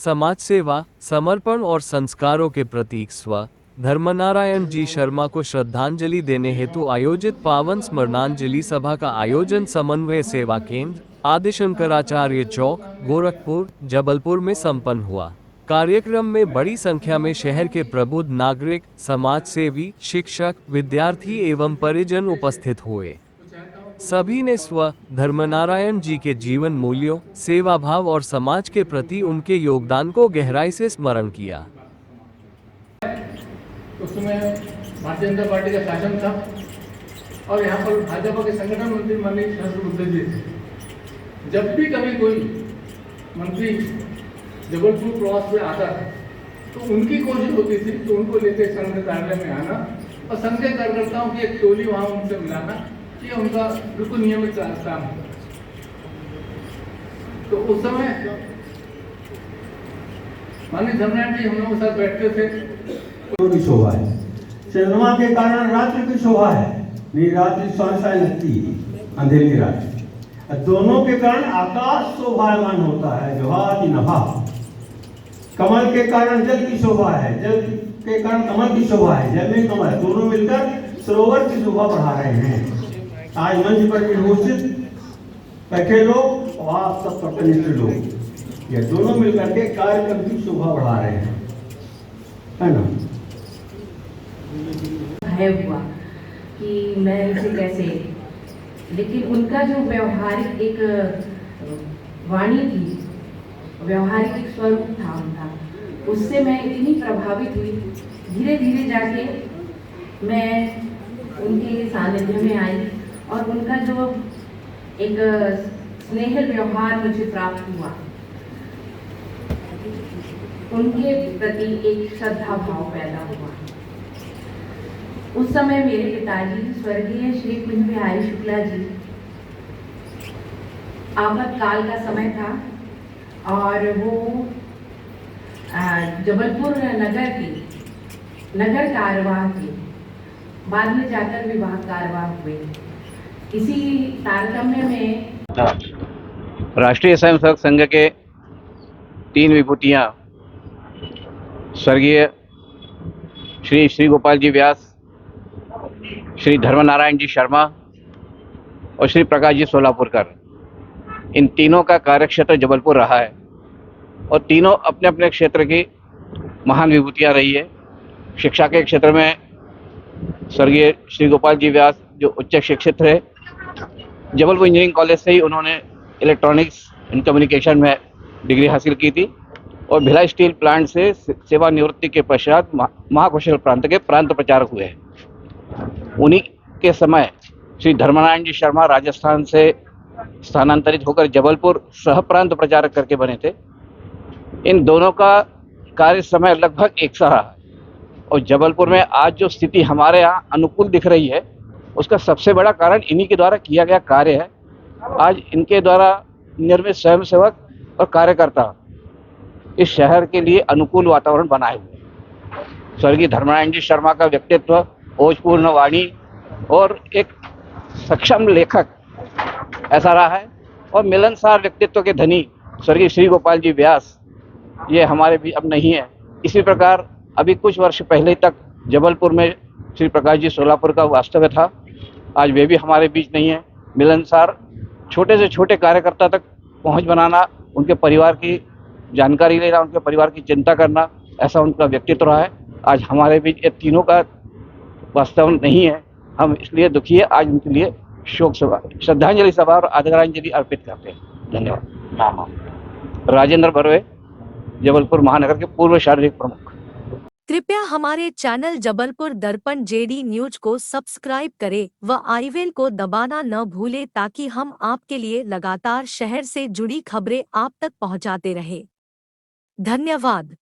समाज सेवा, समर्पण और संस्कारों के प्रतीक स्व धर्मनारायण जी शर्मा को श्रद्धांजलि देने हेतु आयोजित पावन स्मरणांजलि सभा का आयोजन समन्वय सेवा केंद्र, आदिशंकराचार्य चौक, गोरखपुर, जबलपुर में संपन्न हुआ। कार्यक्रम में बड़ी संख्या में शहर के प्रबुद्ध नागरिक, समाज सेवी, शिक्षक, विद्यार्थी एवं परिजन उपस्थित हुए। सभी ने स्व धर्मनारायण जी के जीवन मूल्यों, सेवा भाव और समाज के प्रति उनके योगदान को गहराई से स्मरण किया। उस समय भारतीय जनता पार्टी का शासन था और यहाँ पर भाजपा के संगठन मंत्री माननीय सहस्त्र बुद्धे जी थे। जब भी कभी कोई मंत्री जबलपुर प्रवास में आता था तो उनकी कोशिश होती थी कि उनको लेकर संघ कार्यालय में आना और संघ के कार्यकर्ताओं की एक टोली वहाँ उनसे मिलाना, ये उनका बिल्कुल नियमित काम था। तो उस समय माननीय धर्मनारायण जी हम लोगों के साथ बैठते थे। की शोभा है, चंद्रमा के कारण रात्रि की शोभा है, नहीं रात्रि स्वांसाय लगती अंधेरी रात्रि, दोनों के कारण आकाश शोभायमान होता है, जोहा की नभा। कमल के कारण जल की शोभा है, जल के कारण कमल की शोभा है, जल में कमल, दोनों मिलकर सरोवर की शोभा बढ़ा रहे हैं। आज मंच पर विभूषित बैठे लोग और आप सब पटनिष्ठ लोग, ये दोनों मिलकर के कार्यक्रम की शोभा बढ़ा रहे हैं, है ना। हुआ कि मैं इसे कैसे, लेकिन उनका जो व्यवहारिक एक वाणी थी, व्यवहारिक एक स्वरूप था उनका, उससे मैं इतनी प्रभावित हुई। धीरे धीरे जाके मैं उनके सानिध्य में आई और उनका जो एक स्नेहिल व्यवहार मुझे प्राप्त हुआ, उनके प्रति एक श्रद्धा भाव पैदा हुआ। उस समय मेरे पिताजी स्वर्गीय श्री कुंज बिहारी शुक्ला जी, आपातकाल का समय था और वो जबलपुर नगर के नगर कार्यवाह थे, बाद में जाकर विभाग कार्यवाह हुए। इसी तारतम्य में राष्ट्रीय स्वयंसेवक संघ के 3 विभूतियां स्वर्गीय श्री गोपाल जी व्यास, श्री धर्मनारायण जी शर्मा और श्री प्रकाश जी सोलापुरकर, इन तीनों का कार्यक्षेत्र जबलपुर रहा है और तीनों अपने अपने क्षेत्र की महान विभूतियां रही है। शिक्षा के क्षेत्र में स्वर्गीय श्री गोपाल जी व्यास जो उच्च शिक्षित रहे, जबलपुर इंजीनियरिंग कॉलेज से ही उन्होंने इलेक्ट्रॉनिक्स एंड कम्युनिकेशन में डिग्री हासिल की थी और भिलाई स्टील प्लांट से सेवानिवृत्ति के पश्चात महाकौशल प्रांत के प्रांत प्रचारक हुए हैं। उन्हीं के समय श्री धर्मनारायण जी शर्मा राजस्थान से स्थानांतरित होकर जबलपुर सह प्रांत प्रचारक करके बने थे। इन दोनों का कार्य समय लगभग एक सा रहा और जबलपुर में आज जो स्थिति हमारे यहाँ अनुकूल दिख रही है, उसका सबसे बड़ा कारण इन्हीं के द्वारा किया गया कार्य है। आज इनके द्वारा निर्मित स्वयंसेवक और कार्यकर्ता इस शहर के लिए अनुकूल वातावरण बनाए हुए। स्वर्गीय धर्मनारायण जी शर्मा का व्यक्तित्व, ओजपूर्ण वाणी और एक सक्षम लेखक ऐसा रहा है और मिलनसार व्यक्तित्व के धनी स्वर्गीय श्री गोपाल जी व्यास ये हमारे भी अब नहीं है। इसी प्रकार अभी कुछ वर्ष पहले तक जबलपुर में श्री प्रकाश जी सोलापुर का वास्तव्य था, आज वे भी हमारे बीच नहीं है। मिलनसार छोटे से छोटे कार्यकर्ता तक पहुंच बनाना, उनके परिवार की जानकारी लेना, उनके परिवार की चिंता करना, ऐसा उनका व्यक्तित्व रहा है। आज हमारे बीच ये तीनों का वास्तव नहीं है, हम इसलिए दुखी है। आज उनके लिए शोक सभा, श्रद्धांजलि सभा और आदरांजलि अर्पित करते हैं। धन्यवाद। राजेंद्र बर्वे, जबलपुर महानगर के पूर्व शारीरिक प्रमुख। कृपया हमारे चैनल जबलपुर दर्पण जेडी न्यूज को सब्सक्राइब करें व आई बेल को दबाना न भूलें ताकि हम आपके लिए लगातार शहर से जुड़ी खबरें आप तक पहुंचाते रहें। धन्यवाद।